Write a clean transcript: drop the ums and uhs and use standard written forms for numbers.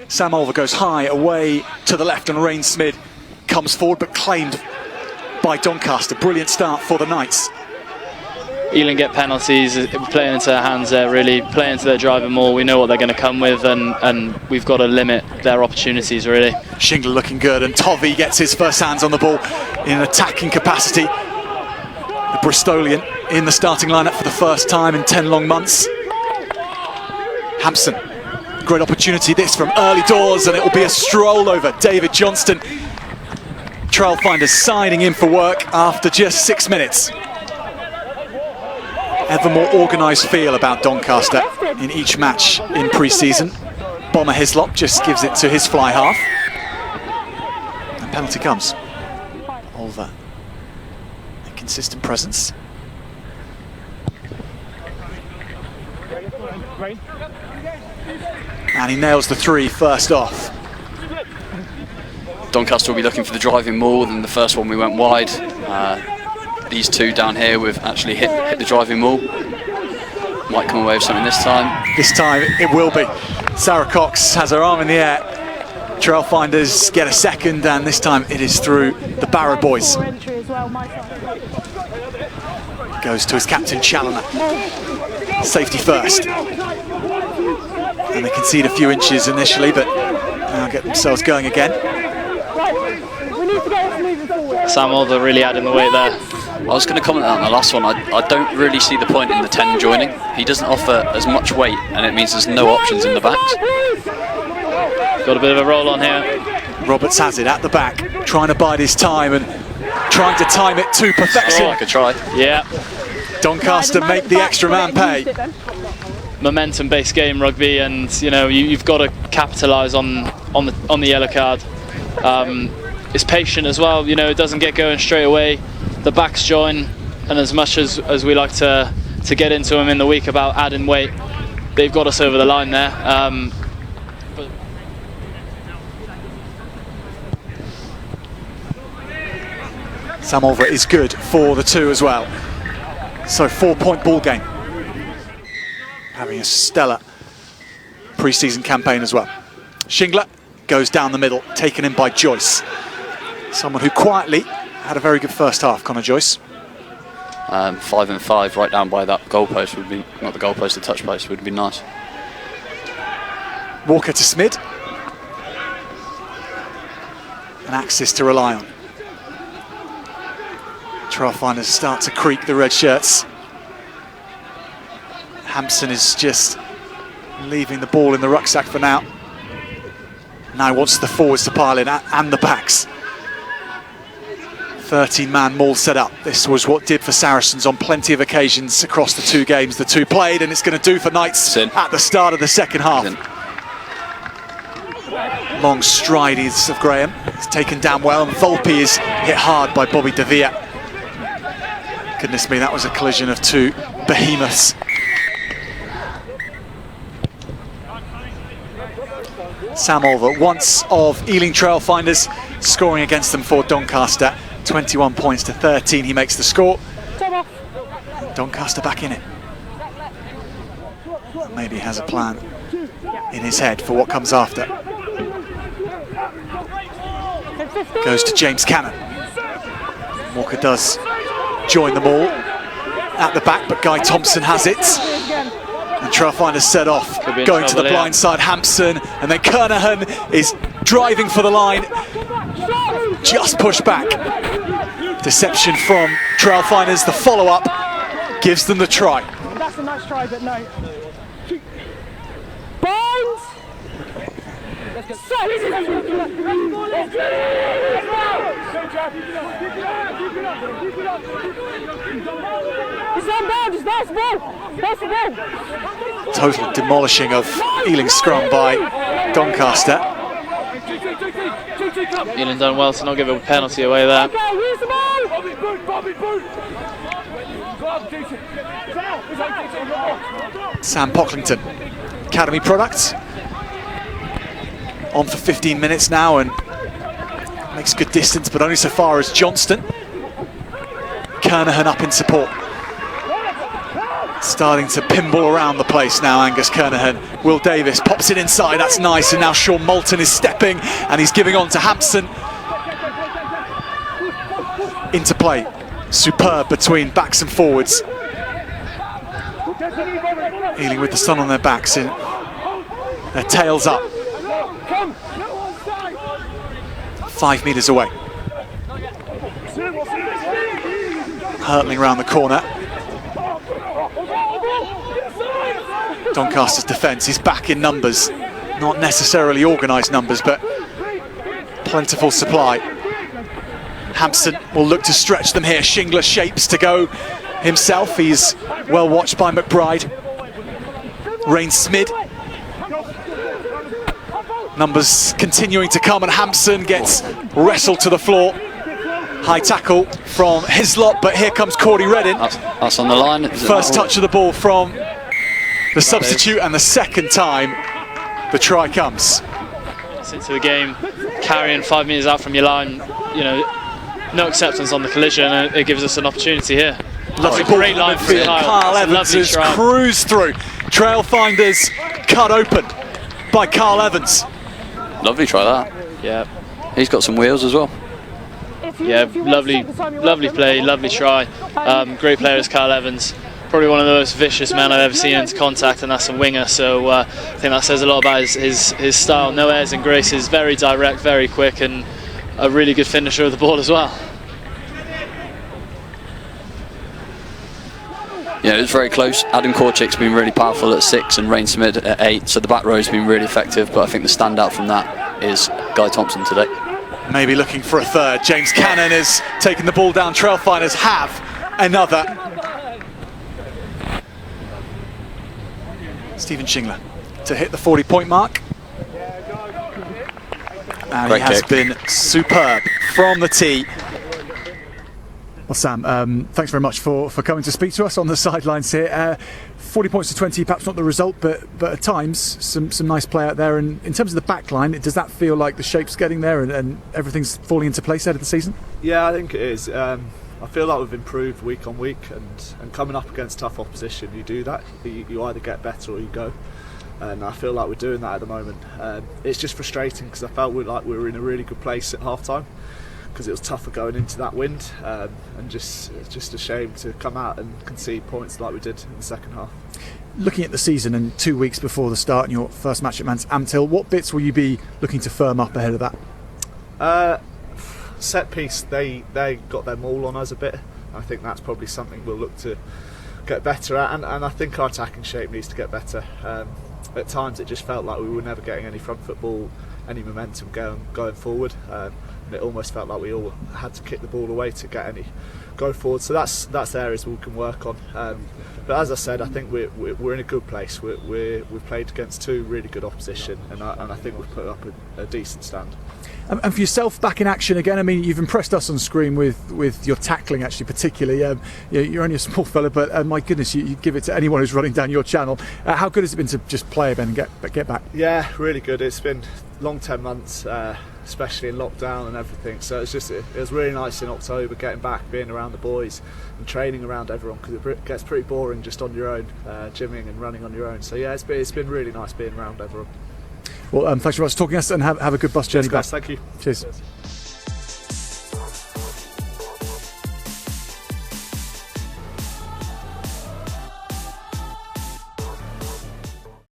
Sam Olver goes high away to the left and Rain Smith comes forward but claimed by Doncaster. Brilliant start for the Knights. Ealing get penalties, playing into their hands there, really playing into their driving more. We know what they're going to come with, and we've got to limit their opportunities, really. Shingler looking good, and Tovey gets his first hands on the ball in an attacking capacity. The Bristolian in the starting lineup for the first time in 10 long months. Hampson, great opportunity this from early doors, and it will be a stroll over David Johnston. Trailfinders signing in for work after just 6 minutes. Ever more organised feel about Doncaster in each match in pre-season. Bomber Hislop just gives it to his fly half. And penalty comes. Olver, a consistent presence. And he nails the three first off. Doncaster will be looking for the driving more than the first one we went wide. These two down here, we've actually hit the driving maul. Might come away with something this time. This time it will be. Sarah Cox has her arm in the air. Trailfinders get a second, and this time it is through the Barrow boys. Goes to his captain Challoner. Safety first. And they concede a few inches initially, but now get themselves going again. Sam Olver really adding the weight there. I was going to comment on the last one. I don't really see the point in the 10 joining. He doesn't offer as much weight, and it means there's no options in the backs. Got a bit of a roll on here. Roberts has it at the back, trying to bide his time and trying to time it to perfection. Oh, I could try. Yeah. Doncaster make the extra man pay. Momentum-based game rugby, and you know you've got to capitalise on the yellow card. It's patient as well. You know, it doesn't get going straight away. The backs join, and as much as we like to get into them in the week about adding weight, they've got us over the line there. Sam Olver is good for the two as well. So 4-point ball game. Having a stellar pre-season campaign as well. Shingler goes down the middle, taken in by Joyce. Someone who quietly had a very good first half, Connor Joyce. 5 and 5 right down by that goalpost would be, not the goalpost, the touch post would be nice. Walker to Smid. An axis to rely on. Trailfinders start to creak the red shirts. Hampson is just leaving the ball in the rucksack for now. Now wants the forwards to pile in and the backs. 13-man maul set up. This was what did for Saracens on plenty of occasions across the two games the two played, and it's going to do for Knights at the start of the second half. Long stride is of Graham. It's taken down well, and Volpe is hit hard by Bobby De Villa. Goodness me, that was a collision of two behemoths. Sam Olver, once of Ealing Trailfinders, scoring against them for Doncaster. 21 points to 13, he makes the score. Doncaster back in it. Maybe has a plan in his head for what comes after. Goes to James Cannon. Walker does join the ball at the back, but Guy Thompson has it. And Trailfinders set off, going to the blind side. Hampson, and then Kernahan is driving for the line. Just pushed back. Deception from Trailfinders. The follow-up gives them the try. That's a nice try, but no. Bones! Total demolishing of Ealing scrum by Doncaster. Ealing done well to not give a penalty away there. Sam Pocklington, Academy product, on for 15 minutes now and makes good distance, but only so far as Johnston. Kernahan up in support. Starting to pinball around the place now, Angus Kernahan. Will Davis pops it inside, that's nice, and now Sean Moulton is stepping and he's giving on to Hampson. Interplay, superb between backs and forwards. Ealing with the sun on their backs, their tails up. 5 metres away. Hurtling around the corner. Doncaster's defence is back in numbers. Not necessarily organised numbers, but plentiful supply. Hampson will look to stretch them here. Shingler shapes to go himself. He's well watched by McBride. Rain Smid. Numbers continuing to come, and Hampson gets wrestled to the floor. High tackle from Hislop, but here comes Cordy Reddin. That's on the line. First touch of the ball from the substitute, and the second time the try comes. Into the game, carrying 5 metres out from your line, you know, no acceptance on the collision, and it gives us an opportunity here. Lovely ball, great line from Kyle Evans has cruised through. Trailfinders cut open by Kyle Evans. Lovely try that. Yeah. He's got some wheels as well. Yeah, lovely play, lovely try. Great player is Kyle Evans. Probably one of the most vicious men I've ever seen into contact, and that's a winger. So I think that says a lot about his style. No airs and graces, very direct, very quick, and a really good finisher of the ball as well. Yeah, it was very close. Adam Korchik's been really powerful at 6 and Rain Smith at 8, so the back row's been really effective, but I think the standout from that is Guy Thompson today. Maybe looking for a third. James Cannon is taking the ball down. Trailfinders have another. Stephen Shingler to hit the 40-point mark. And Great he has kick. been superb from the tee. Well, Sam, thanks very much for coming to speak to us on the sidelines here. 40 points to 20, perhaps not the result, but at times some nice play out there. And in terms of the back line, does that feel like the shape's getting there and everything's falling into place ahead of the season? Yeah, I think it is. I feel like we've improved week on week, and coming up against tough opposition, you do that. You either get better or you go. And I feel like we're doing that at the moment. It's just frustrating because I felt we were in a really good place at half time, because it was tougher going into that wind, and just a shame to come out and concede points like we did in the second half. Looking at the season and 2 weeks before the start and your first match at Amtil, what bits will you be looking to firm up ahead of that? Set piece, they got their maul on us a bit. I think that's probably something we'll look to get better at, and I think our attacking shape needs to get better. At times it just felt like we were never getting any front football, any momentum going forward. And it almost felt like we all had to kick the ball away to get any go forward. So that's areas we can work on. But as I said, I think we're in a good place. We've played against 2 really good opposition, and I think we've put up a decent stand. And for yourself, back in action again, I mean, you've impressed us on screen with your tackling, actually, particularly. You're only a small fella, but my goodness, you give it to anyone who's running down your channel. How good has it been to just play again and get back? Yeah, really good. It's been long 10 months, especially in lockdown and everything. So it was really nice in October, getting back, being around the boys and training around everyone, because it gets pretty boring just on your own, gymming and running on your own. So yeah, it's been really nice being around everyone. Well, thanks very much for talking to us, and have a good bus journey back. Thank you. Cheers.